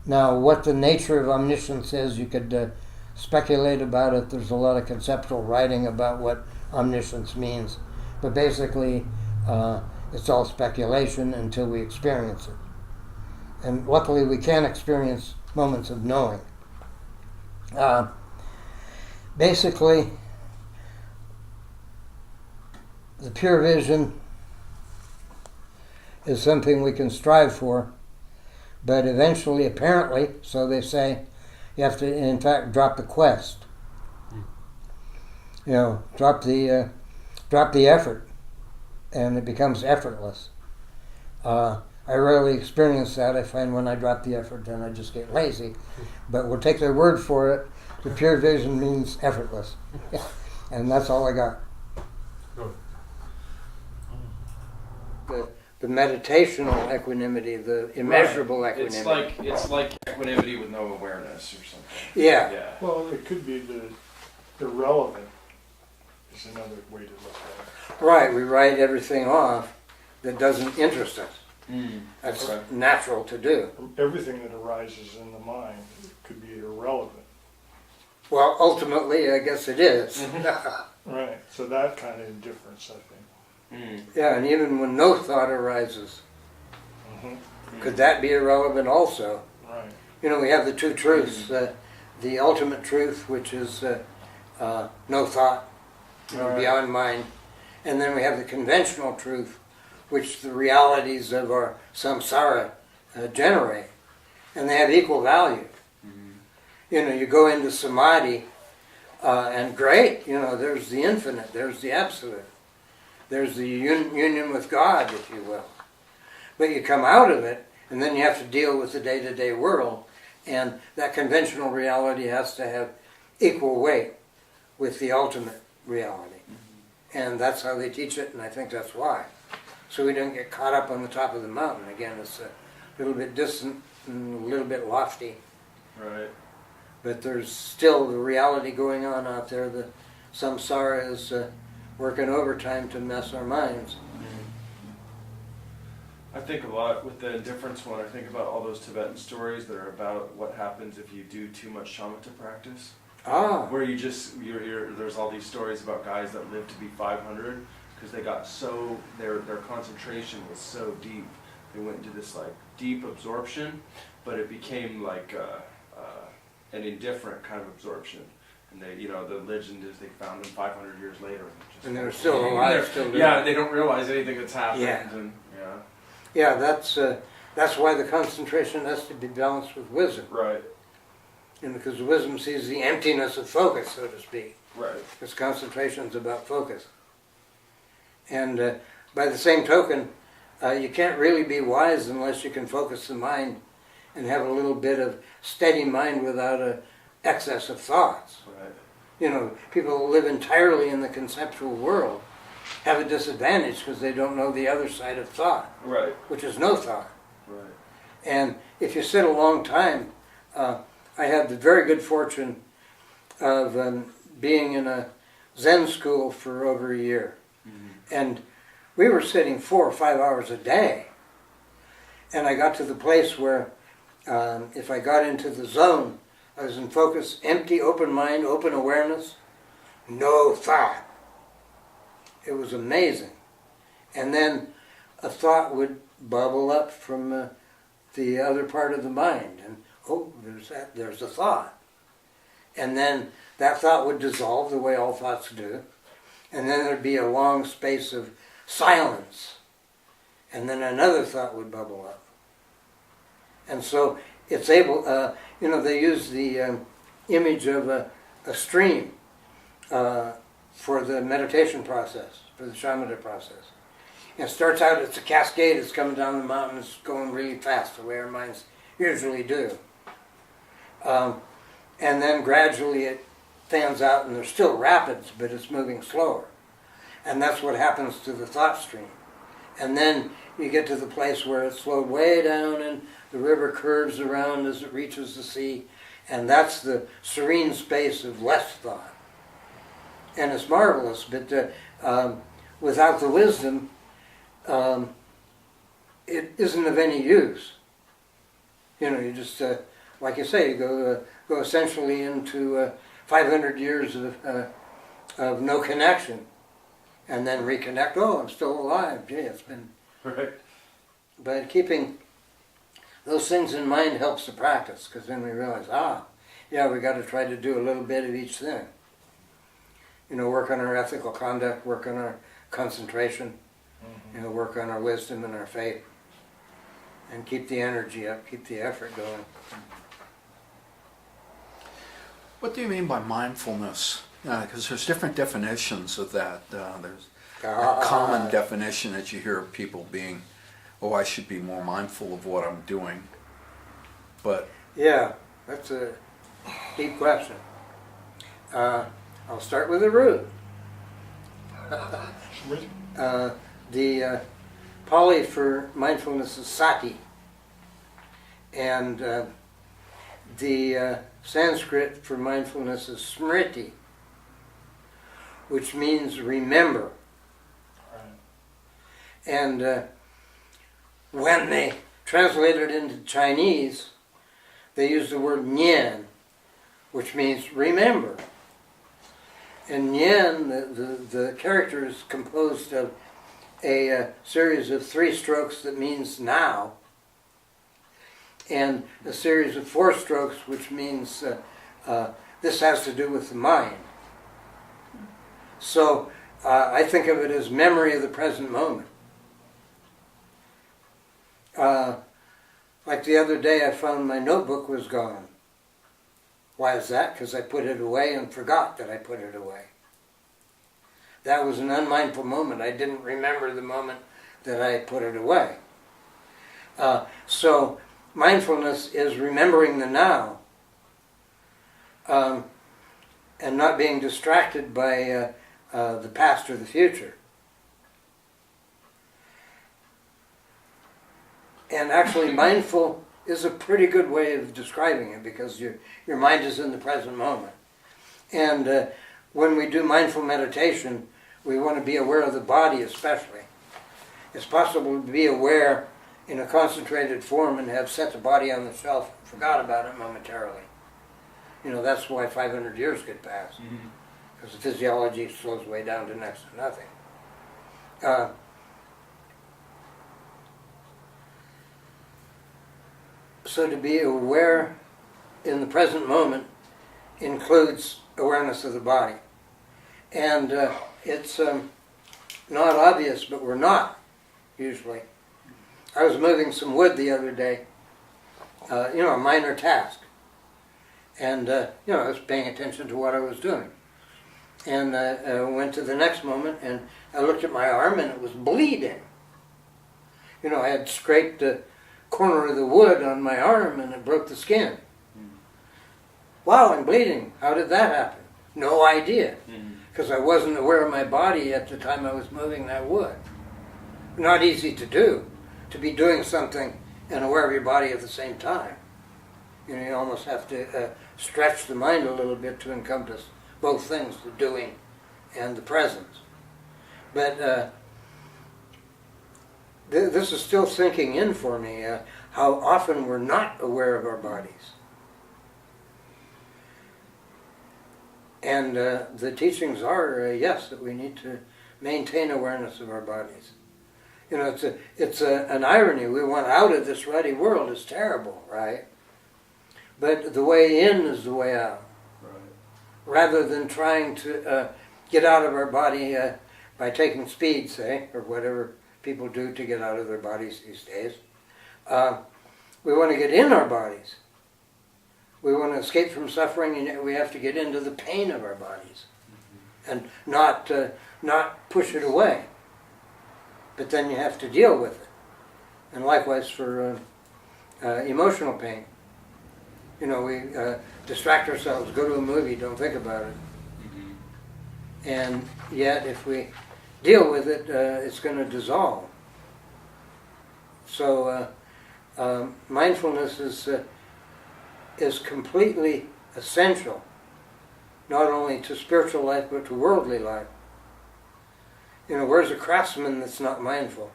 Now, what the nature of omniscience is, you could speculate about it. There's a lot of conceptual writing about what omniscience means. But basically, it's all speculation until we experience it. And luckily, we can experience moments of knowing. Basically, the pure vision is something we can strive for, but eventually, apparently, so they say, you have to, in fact, drop the quest. You know, drop the effort, and it becomes effortless. I rarely experience that. I find when I drop the effort, then I just get lazy. But we'll take their word for it. The pure vision means effortless, and that's all I got. The meditational equanimity, the immeasurable equanimity. It's like equanimity with no awareness or something. Yeah. Well, it could be the irrelevant is another way to look at it. Right, we write everything off that doesn't interest us. That's Okay. natural to do. Everything that arises in the mind could be irrelevant. Well, ultimately, I guess it is. Right, so that kind of indifference, I think. Yeah, and even when no thought arises, Mm-hmm. could that be irrelevant also? Right. You know, we have the two truths, the ultimate truth, which is no thought, Right. beyond mind, and then we have the conventional truth, which the realities of our samsara generate, and they have equal value. You know, you go into samadhi, and great, you know, there's the infinite, there's the absolute. There's the union with God, if you will. But you come out of it, and then you have to deal with the day-to-day world, and that conventional reality has to have equal weight with the ultimate reality. And that's how they teach it, and I think that's why. So we don't get caught up on the top of the mountain. Again, it's a little bit distant and a little bit lofty. Right. But there's still the reality going on out there. The samsara is working overtime to mess our minds. I think a lot with the indifference one. I think about all those Tibetan stories that are about what happens if you do too much shamatha practice. Where you just there's all these stories about guys that lived to be 500 because they got so their concentration was so deep. They went into this like deep absorption, but it became like an indifferent kind of absorption. And they, you know, the legend is they found them 500 years later. And they're still alive, still living. Yeah, they don't realize anything that's happened. Yeah. And, yeah. Yeah, that's why the concentration has to be balanced with wisdom. Right. And because wisdom sees the emptiness of focus, so to speak. Right. Because concentration is about focus. And by the same token, you can't really be wise unless you can focus the mind and have a little bit of steady mind without an excess of thoughts. Right. You know, people who live entirely in the conceptual world have a disadvantage because they don't know the other side of thought, Right. which is no thought. Right. And if you sit a long time, I had the very good fortune of being in a Zen school for over a year. And we were sitting 4 or 5 hours a day. And I got to the place where if I got into the zone, I was in focus, empty, open mind, open awareness, no thought. It was amazing. And then a thought would bubble up from the other part of the mind. And, oh, there's a thought. And then that thought would dissolve the way all thoughts do. And then there'd be a long space of silence. And then another thought would bubble up. And so it's able, they use the image of a stream for the meditation process, for the shamatha process. And it starts out, it's a cascade, it's coming down the mountain, it's going really fast, the way our minds usually do. And then gradually it fans out, and there's still rapids, but it's moving slower. And that's what happens to the thought stream. And then you get to the place where it's slowed way down and the river curves around as it reaches the sea. And that's the serene space of less thought. And it's marvelous, but without the wisdom, it isn't of any use. You just, like you say, you go essentially into 500 years of no connection, and then reconnect. Oh, I'm still alive. Gee, it's been... Right. But keeping those things in mind helps the practice, because then we realize, yeah, we got to try to do a little bit of each thing. Work on our ethical conduct, work on our concentration, work on our wisdom and our faith, and keep the energy up, keep the effort going. What do you mean by mindfulness? Because there's different definitions of that. There's a common definition that you hear of people being, I should be more mindful of what I'm doing. But yeah, that's a deep question. I'll start with the root. The Pali for mindfulness is sati, and the Sanskrit for mindfulness is smriti, which means remember. And when they translated it into Chinese, they used the word nian, which means remember. And nian, the character is composed of a series of 3 strokes that means now, and a series of 4 strokes which means this has to do with the mind. So I think of it as memory of the present moment. Like the other day I found my notebook was gone. Why is that? Because I put it away and forgot that I put it away. That was an unmindful moment. I didn't remember the moment that I put it away. So mindfulness is remembering the now, and not being distracted by the past or the future. And actually mindful is a pretty good way of describing it, because your mind is in the present moment. And when we do mindful meditation, we want to be aware of the body especially. It's possible to be aware in a concentrated form and have set the body on the shelf and forgot about it momentarily. That's why 500 years get past, because the physiology slows way down to next to nothing. So to be aware in the present moment includes awareness of the body. And it's not obvious, but we're not, usually. I was moving some wood the other day, a minor task. And, I was paying attention to what I was doing. And I went to the next moment, and I looked at my arm, and it was bleeding. I had scraped the corner of the wood on my arm, and it broke the skin. Wow, I'm bleeding. How did that happen? No idea. Because I wasn't aware of my body at the time I was moving that wood. Not easy to do, to be doing something and aware of your body at the same time. You almost have to stretch the mind a little bit to encompass both things, the doing and the presence. But this is still sinking in for me, how often we're not aware of our bodies. And the teachings are, yes, that we need to maintain awareness of our bodies. It's an irony. We want out of this ruddy world. It's terrible, right? But the way in is the way out. Right. Rather than trying to get out of our body by taking speed, say, or whatever people do to get out of their bodies these days, we want to get in our bodies. We want to escape from suffering, and yet we have to get into the pain of our bodies, and not push it away. But then you have to deal with it. And likewise for emotional pain. We distract ourselves, go to a movie, don't think about it. And yet if we deal with it, it's going to dissolve. So mindfulness is completely essential, not only to spiritual life but to worldly life. You know, where's a craftsman that's not mindful?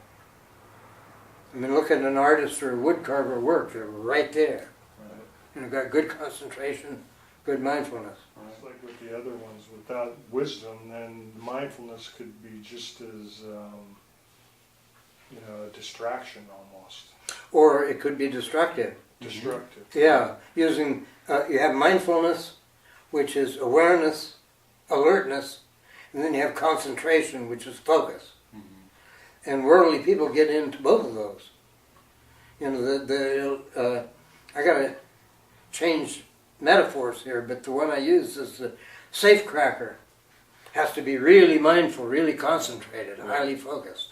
I mean, look at an artist or a woodcarver work; they're right there. Right. You know, got good concentration, good mindfulness. It's like with the other ones, without wisdom, then mindfulness could be just as, a distraction almost. Or it could be destructive. Destructive. Yeah, using, you have mindfulness, which is awareness, alertness, and then you have concentration, which is focus. Mm-hmm. And worldly people get into both of those. You know, I gotta change metaphors here, but the one I use is the safecracker. Has to be really mindful, really concentrated, highly focused.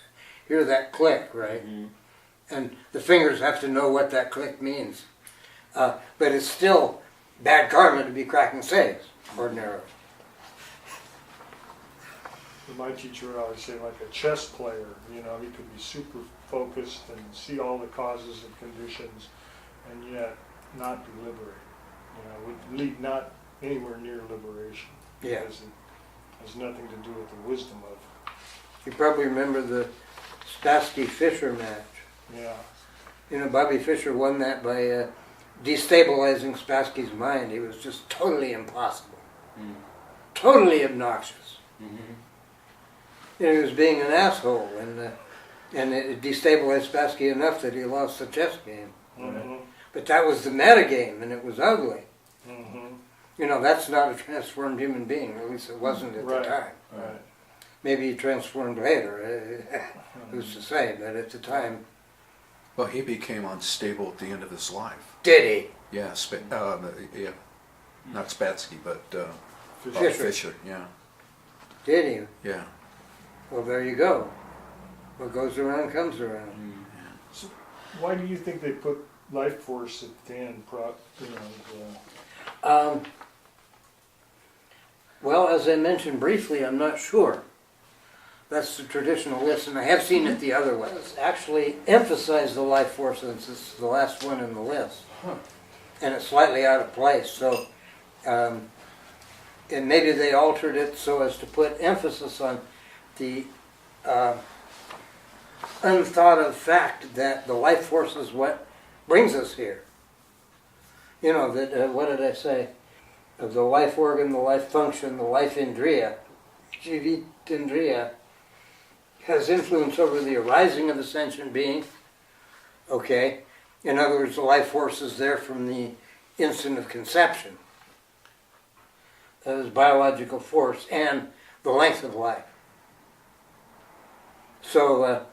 Hear that click, right? Mm-hmm. And the fingers have to know what that click means. But it's still bad karma to be cracking safes, ordinarily. My teacher would always say, like a chess player, he could be super focused and see all the causes and conditions, and yet not be liberated. Would lead not anywhere near liberation. Yeah. Because it has nothing to do with the wisdom of it. You probably remember the Spassky-Fisher match. Yeah. You know, Bobby Fischer won that by destabilizing Spassky's mind. He was just totally impossible. Mm. Totally obnoxious. Mm-hmm. You know, he was being an asshole, and it destabilized Spassky enough that he lost the chess game. Mm-hmm. But that was the metagame, and it was ugly. Mm-hmm. You know, that's not a transformed human being, or at least it wasn't at the time. Right. Maybe he transformed later, who's to say, but at the time... Well, he became unstable at the end of his life. Did he? Yeah, yeah. Not Spassky, but Fisher, yeah. Did he? Yeah. Well, there you go. What goes around comes around. Yeah. So why do you think they put life force at the end? Well, as I mentioned briefly, I'm not sure. That's the traditional list, and I have seen it the other way. It's actually emphasize the life force since it's the last one in the list. Huh. And it's slightly out of place. So, and maybe they altered it so as to put emphasis on the unthought of fact that the life force is what brings us here. You know, that what did I say? Of the life organ, the life function, the life indriya, indriya, has influence over the arising of the sentient being. Okay? In other words, the life force is there from the instant of conception. That is biological force and the length of life. So,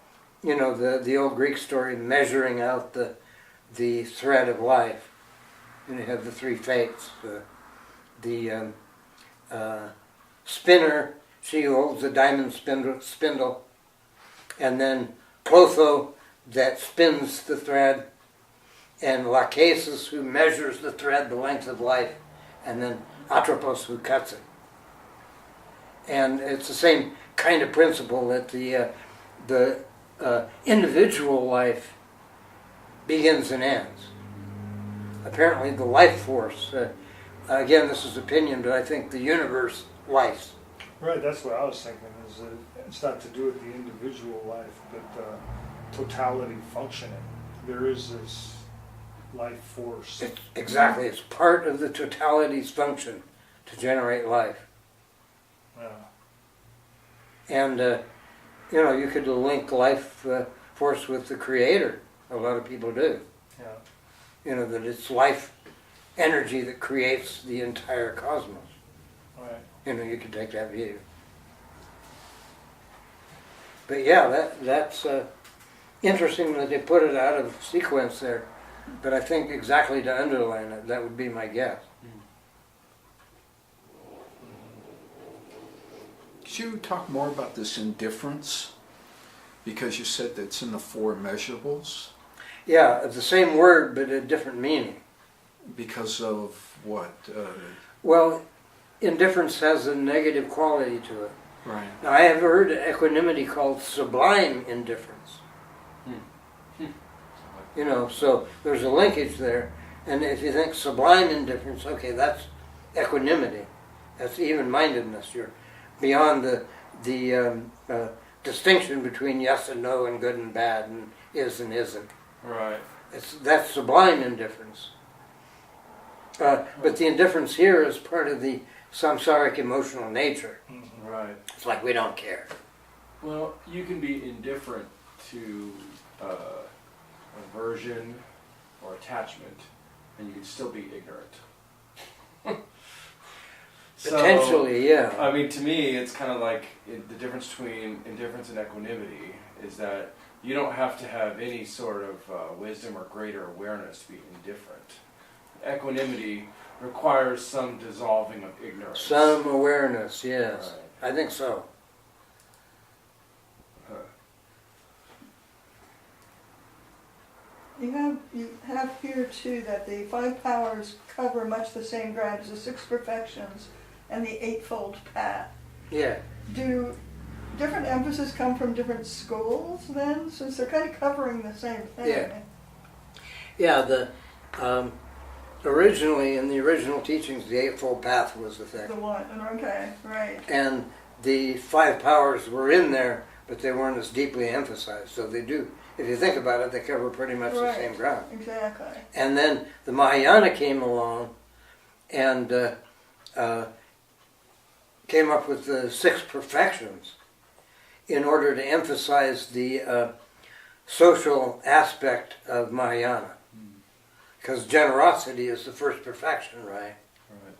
the old Greek story, measuring out the thread of life. And you have the three fates. The spinner, she who holds the diamond spindle, and then Clotho, that spins the thread, and Lachesis, who measures the thread, the length of life, and then Atropos, who cuts it. And it's the same kind of principle that the individual life begins and ends. Apparently the life force, again this is opinion, but I think the universe life. Right, that's what I was thinking, is that it's not to do with the individual life, but totality functioning. There is this life force. Exactly, it's part of the totality's function to generate life. Yeah. And, you could link life force with the Creator. A lot of people do. Yeah. You know, that it's life energy that creates the entire cosmos. Right. You know, you could take that view. But yeah, that's interesting that they put it out of sequence there. But I think exactly to underline it, that would be my guess. Could you talk more about this indifference? Because you said that it's in the four measurables. Yeah, it's the same word, but a different meaning. Because of what? Well, indifference has a negative quality to it. Right. Now, I have heard equanimity called sublime indifference. You know, so there's a linkage there. And if you think sublime indifference, okay, that's equanimity. That's even-mindedness. You're beyond the distinction between yes and no and good and bad and is and isn't. Right. That's sublime indifference. But the indifference here is part of the samsaric emotional nature. Right. It's like we don't care. Well, you can be indifferent to aversion or attachment, and you can still be ignorant. Potentially, yeah. I mean, to me, it's kind of like the difference between indifference and equanimity is that you don't have to have any sort of wisdom or greater awareness to be indifferent. Equanimity requires some dissolving of ignorance. Some awareness, yes. Right. I think so. You have here too that the 5 powers cover much the same ground as the 6 perfections and the Eightfold Path. Yeah. Do different emphasis come from different schools then, since they're kind of covering the same thing? Yeah. Yeah, originally, in the original teachings, the Eightfold Path was the thing. The one, okay, right. And the 5 powers were in there, but they weren't as deeply emphasized. So they do, if you think about it, they cover pretty much the same ground. Exactly. And then the Mahayana came along and came up with the 6 perfections in order to emphasize the social aspect of Mahayana. Because generosity is the first perfection, right? Right.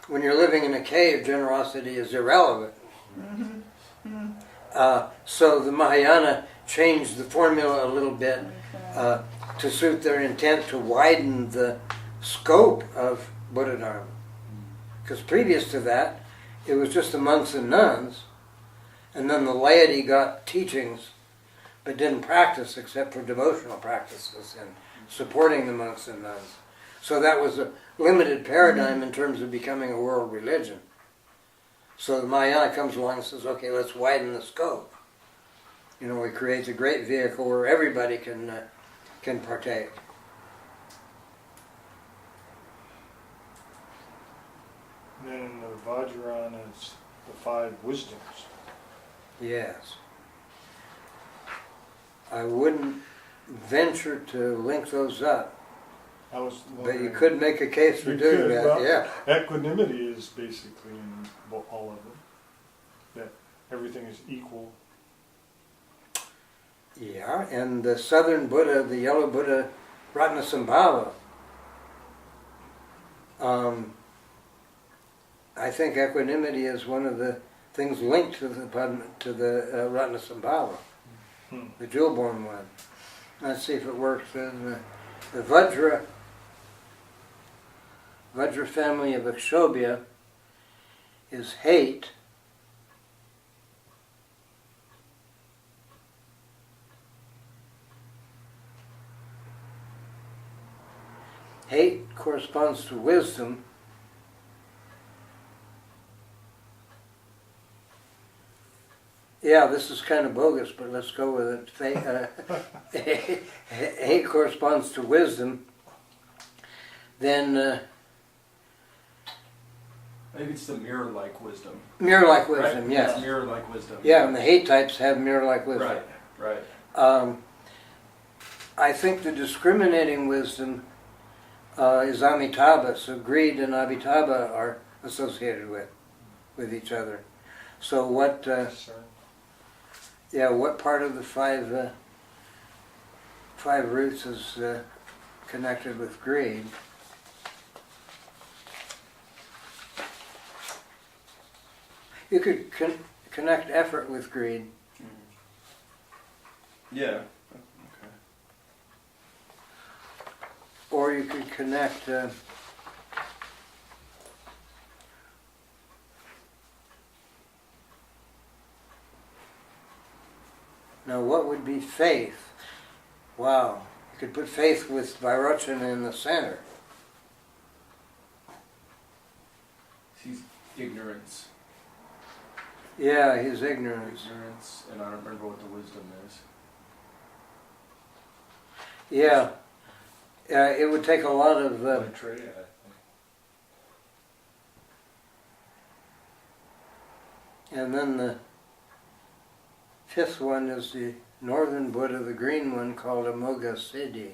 When you're living in a cave, generosity is irrelevant. Mm-hmm. Mm-hmm. So the Mahayana changed the formula a little bit to suit their intent to widen the scope of Buddha Dharma. Because previous to that, it was just the monks and nuns, and then the laity got teachings but didn't practice except for devotional practices and supporting the monks and nuns. So that was a limited paradigm in terms of becoming a world religion. So the Mahayana comes along and says, okay, let's widen the scope. You know, it creates a great vehicle where everybody can partake. And then in the Vajrayana, it's the 5 wisdoms. Yes. I wouldn't venture to link those up, I was but you wondering- could make a case for You doing could, that, well, yeah. Equanimity is basically in all of them. That everything is equal. Yeah, and the southern Buddha, the yellow Buddha, Ratnasambhava, I think equanimity is one of the things linked to the Ratnasambhava, the jewel-born one. Let's see if it works. The Vajra family of Akshobhya is hate. Hate corresponds to wisdom. Yeah, this is kind of bogus, but let's go with it. Hate corresponds to wisdom. Then Maybe it's the mirror-like wisdom. mirror-like wisdom, Right? yes. It's mirror-like wisdom. Yeah, and the hate types have mirror-like wisdom. Right, right. I think the discriminating wisdom is Amitabha, so greed and Amitabha are associated with each other. So what part of the five roots is connected with greed? You could connect effort with greed. Yeah. Or you could connect now what would be faith? Wow. You could put faith with Vairochana in the center. He's ignorance. Yeah, his ignorance. Ignorance, and I don't remember what the wisdom is. Yeah. It would take a lot of... Maitreya, I think. and then the fifth one is the northern Buddha, the green one, called Amoga Siddhi.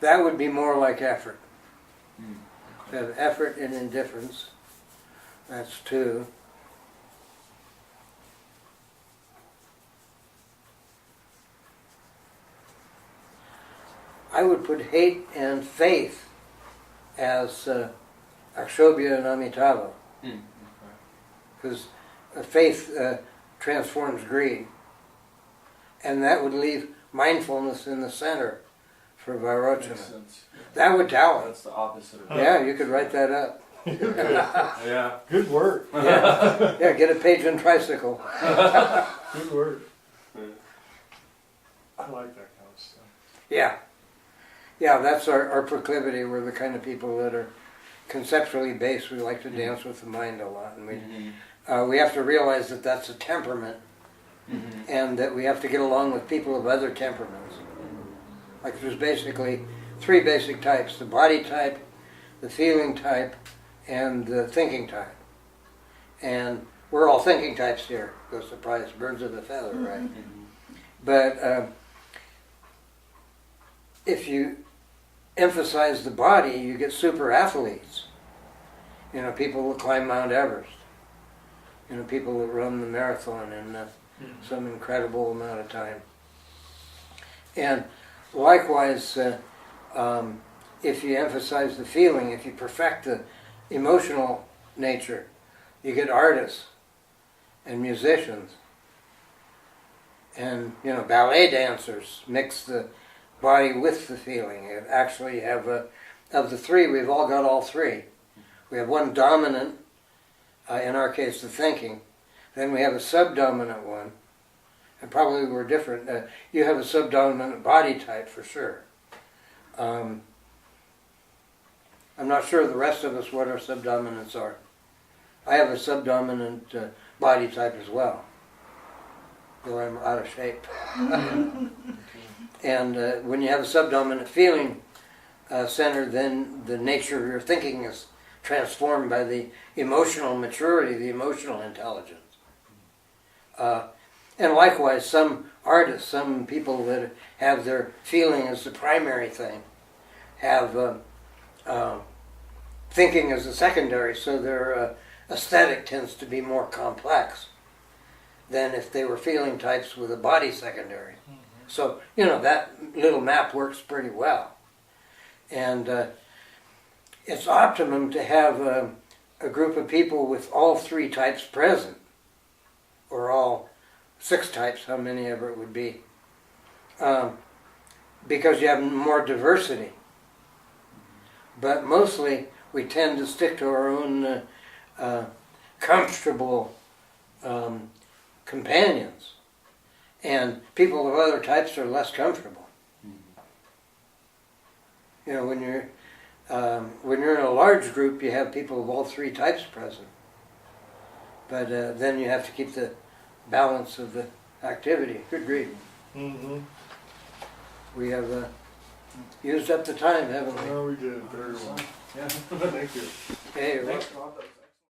That would be more like effort. Okay. Have effort and indifference. That's two. I would put hate and faith as Akshobhya and Amitabha, because faith transforms greed, and that would leave mindfulness in the center for Makes Vairocana. sense. That would tally. That's the opposite of Yeah, you could write that up. Yeah. Good work. Yeah, yeah, get a page on tricycle. Good work. I like that kind of stuff. Yeah. Yeah, that's our proclivity. We're the kind of people that are conceptually based. We like to dance with the mind a lot. And we have to realize that that's a temperament, and that we have to get along with people of other temperaments. Like there's basically three basic types: the body type, the feeling type, and the thinking type. And we're all thinking types here. No surprise, birds of a feather, right? But if you emphasize the body, you get super athletes. You know, people that climb Mount Everest. You know, people that run the marathon in some incredible amount of time. And likewise, if you emphasize the feeling, if you perfect the emotional nature, you get artists and musicians and, you know, ballet dancers mix the body with the feeling. You actually have, of the three, we've all got all three. We have one dominant, in our case the thinking, then we have a subdominant one, and probably we're different. You have a subdominant body type for sure. I'm not sure the rest of us what our subdominants are. I have a subdominant body type as well, though I'm out of shape. And when you have a subdominant feeling center, then the nature of your thinking is transformed by the emotional maturity, the emotional intelligence. And likewise, some artists, some people that have their feeling as the primary thing, have thinking as a secondary, so their aesthetic tends to be more complex than if they were feeling types with a body secondary. So, you know, that little map works pretty well. And it's optimum to have a group of people with all three types present, or all 6 types, how many ever it would be, because you have more diversity. But mostly we tend to stick to our own comfortable companions. And people of other types are less comfortable. You know, when you're in a large group, you have people of all three types present. But then you have to keep the balance of the activity. Good grief. We have used up the time, haven't we? No, we did very well. Yeah. Thank you. Hey, Thanks, Rob.